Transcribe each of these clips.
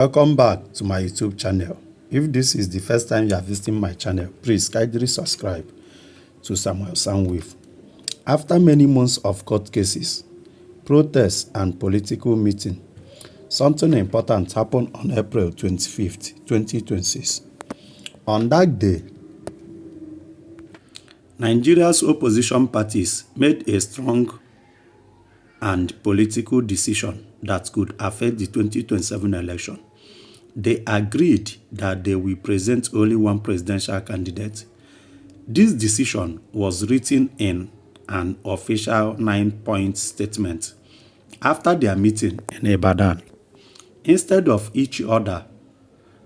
Welcome back to my YouTube channel. If this is the first time you are visiting my channel, please kindly subscribe to Samuel Soundwave. After many months of court cases, protests, and political meetings, something important happened on April 25th, 2026. On that day, Nigeria's opposition parties made a strong and political decision that could affect the 2027 election. They agreed that they will present only one presidential candidate. This decision was written in an official 9-point statement after their meeting in Ibadan. Instead of each other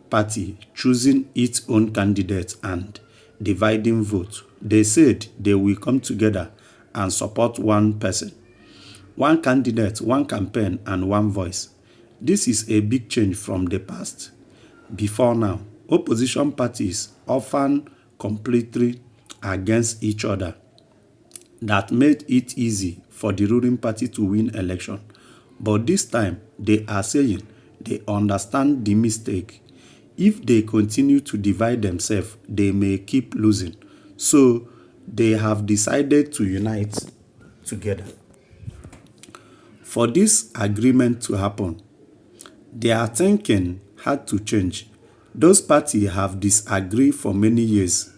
party choosing its own candidate and dividing votes, they said they will come together and support one person, one candidate, one campaign, and one voice. This is a big change from the past. Before now, opposition parties often completely against each other. That made it easy for the ruling party to win election. But this time, they are saying they understand the mistake. If they continue to divide themselves, they may keep losing. So, they have decided to unite together. For this agreement to happen, their thinking had to change. Those parties have disagreed for many years.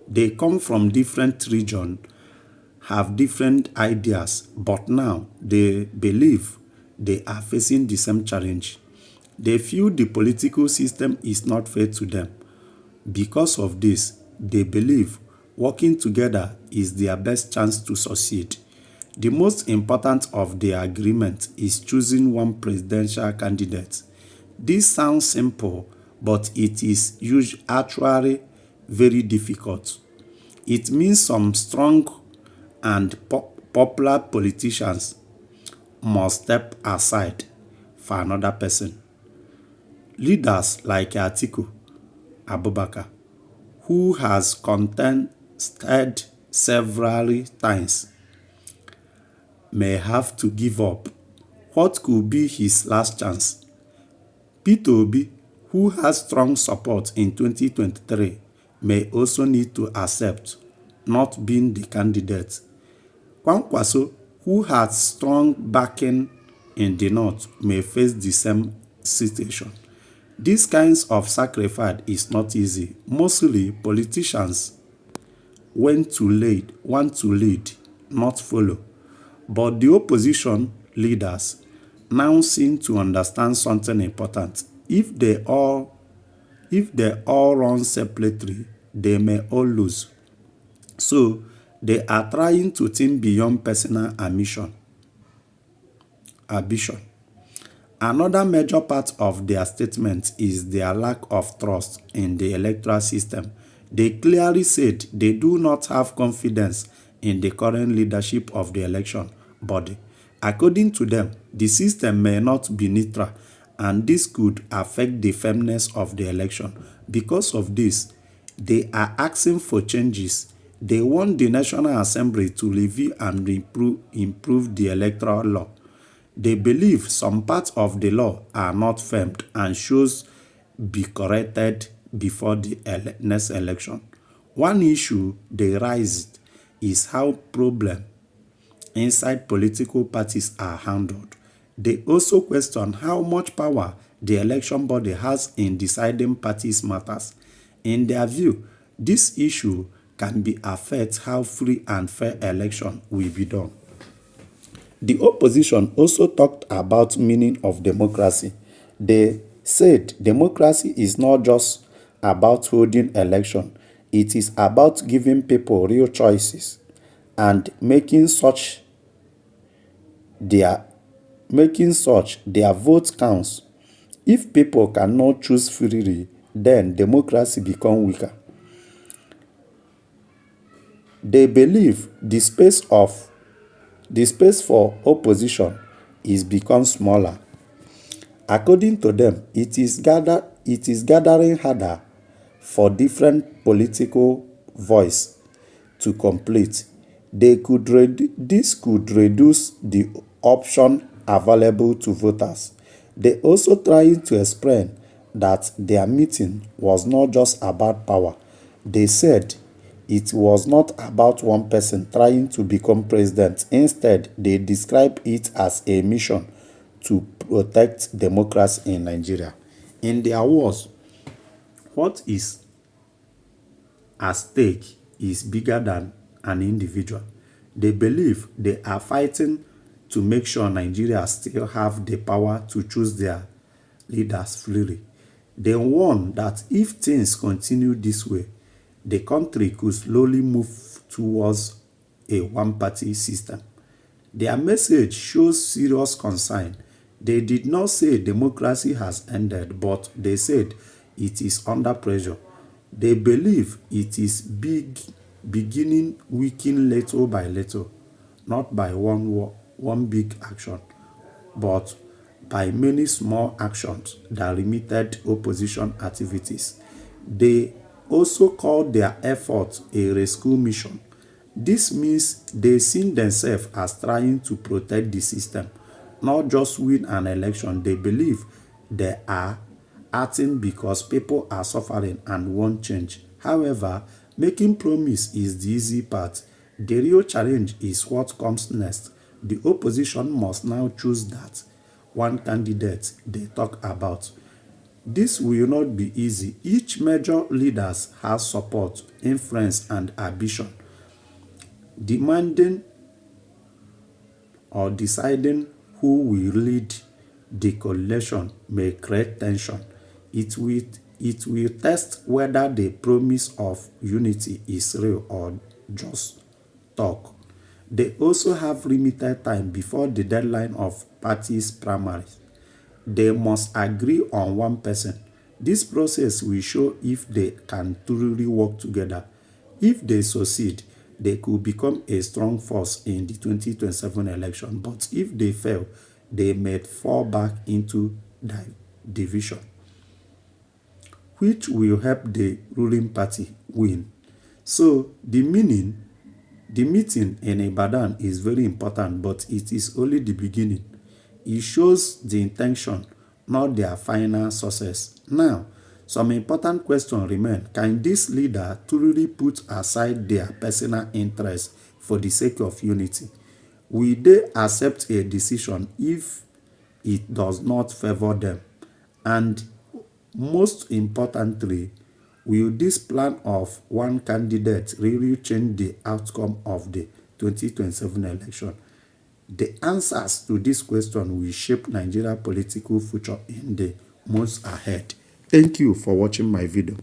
They come from different regions, have different ideas, but now they believe they are facing the same challenge. They feel the political system is not fair to them. Because of this, they believe working together is their best chance to succeed. The most important of the agreement is choosing one presidential candidate. This sounds simple, but it is actually very difficult. It means some strong and popular politicians must step aside for another person. Leaders like Atiku Abubakar, who has contested several times, may have to give up what could be his last chance. Peter Obi, who has strong support in 2023, may also need to accept not being the candidate. Kwankwaso, who has strong backing in the north, may face the same situation. These kinds of sacrifice is not easy. Mostly politicians want to lead, not follow. But the opposition leaders now seem to understand something important. If they all run separately, they may all lose. So they are trying to think beyond personal ambition. Another major part of their statement is their lack of trust in the electoral system. They clearly said they do not have confidence in the current leadership of the election body. According to them, the system may not be neutral, and this could affect the fairness of the election. Because of this, they are asking for changes. They want the National Assembly to review and improve the electoral law. They believe some parts of the law are not firm and should be corrected before the next election. One issue they raised is how problems inside political parties are handled. They also question how much power the election body has in deciding parties' matters. In their view, this issue can be affect how free and fair election will be done. The opposition also talked about meaning of democracy. They said democracy is not just about holding election. It is about giving people real choices and making such their vote counts. If people cannot choose freely, then democracy becomes weaker. They believe the space for opposition is become smaller. According to them, it is gathering harder for different political voice to complete. This could reduce the option available to voters. They also trying to explain that their meeting was not just about power. They said it was not about one person trying to become president. Instead, they described it as a mission to protect democracy in Nigeria. In their words, what is at stake is bigger than an individual. They believe they are fighting to make sure Nigerians still have the power to choose their leaders freely. They warn that if things continue this way, the country could slowly move towards a one-party system. Their message shows serious concern. They did not say democracy has ended, but they said it is under pressure. They believe it is beginning weakening little by little, not by one big action, but by many small actions that limited opposition activities. They also called their effort a rescue mission. This means they see themselves as trying to protect the system, not just win an election. They believe they are acting because people are suffering and want change. However, making promise is the easy part. The real challenge is what comes next. The opposition must now choose that one candidate they talk about. This will not be easy. Each major leader has support, influence, and ambition. Demanding or deciding who will lead the coalition may create tension. It will test whether the promise of unity is real or just talk. They also have limited time before the deadline of parties' primaries. They must agree on one person. This process will show if they can truly work together. If they succeed, they could become a strong force in the 2027 election. But if they fail, they may fall back into division, which will help the ruling party win. So the meeting in Ibadan is very important, but it is only the beginning. It shows the intention, not their final success. Now, some important questions remain. Can this leader truly put aside their personal interests for the sake of unity? Will they accept a decision if it does not favor them? And most importantly, will this plan of one candidate really change the outcome of the 2027 election? The answers to this question will shape Nigeria's political future in the months ahead. Thank you for watching my video.